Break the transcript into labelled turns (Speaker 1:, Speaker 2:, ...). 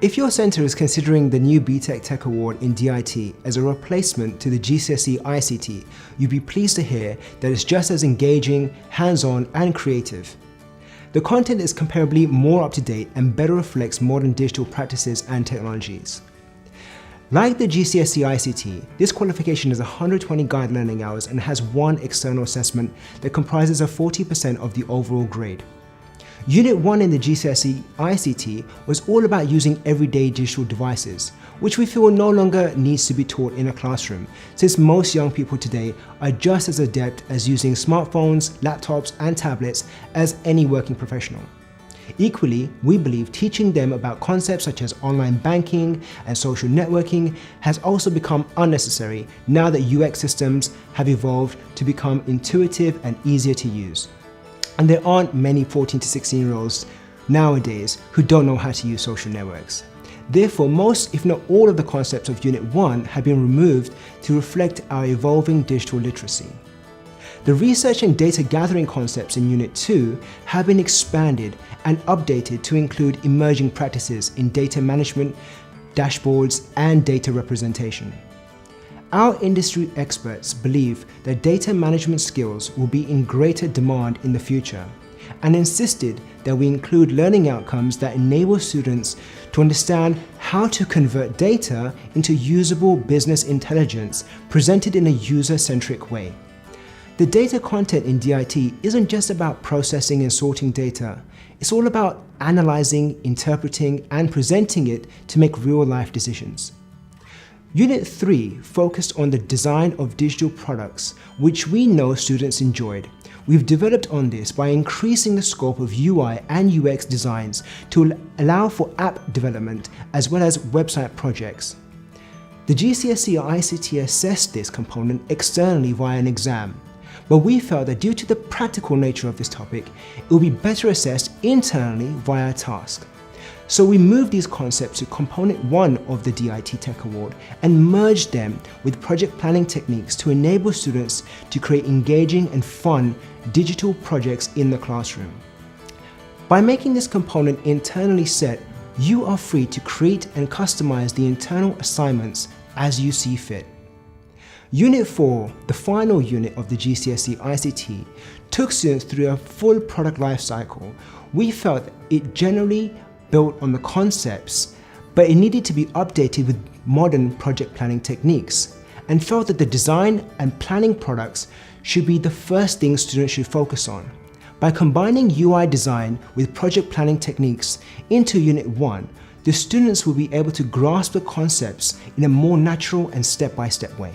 Speaker 1: If your centre is considering the new BTEC Tech Award in DIT as a replacement to the GCSE ICT, you'll be pleased to hear that it's just as engaging, hands-on and creative. The content is comparably more up-to-date and better reflects modern digital practices and technologies. Like the GCSE ICT, this qualification is 120 guide learning hours and has one external assessment that comprises of 40% of the overall grade. Unit 1 in the GCSE ICT was all about using everyday digital devices, which we feel no longer needs to be taught in a classroom, since most young people today are just as adept as using smartphones, laptops and tablets as any working professional. Equally, we believe teaching them about concepts such as online banking and social networking has also become unnecessary now that UX systems have evolved to become intuitive and easier to use. And there aren't many 14 to 16-year-olds nowadays who don't know how to use social networks. Therefore, most, if not all, of the concepts of Unit 1 have been removed to reflect our evolving digital literacy. The research and data gathering concepts in Unit 2 have been expanded and updated to include emerging practices in data management, dashboards, and data representation. Our industry experts believe that data management skills will be in greater demand in the future and insisted that we include learning outcomes that enable students to understand how to convert data into usable business intelligence presented in a user-centric way. The data content in DIT isn't just about processing and sorting data, it's all about analyzing, interpreting, and presenting it to make real-life decisions. Unit 3 focused on the design of digital products, which we know students enjoyed. We've developed on this by increasing the scope of UI and UX designs to allow for app development as well as website projects. The GCSE ICT assessed this component externally via an exam, but we felt that due to the practical nature of this topic, it would be better assessed internally via a task. So we moved these concepts to Component 1 of the DIT Tech Award and merged them with project planning techniques to enable students to create engaging and fun digital projects in the classroom. By making this component internally set, you are free to create and customize the internal assignments as you see fit. Unit 4, the final unit of the GCSE ICT, took students through a full product lifecycle. We felt it generally built on the concepts, but it needed to be updated with modern project planning techniques, and felt that the design and planning products should be the first thing students should focus on. By combining UI design with project planning techniques into Unit 1, the students will be able to grasp the concepts in a more natural and step-by-step way.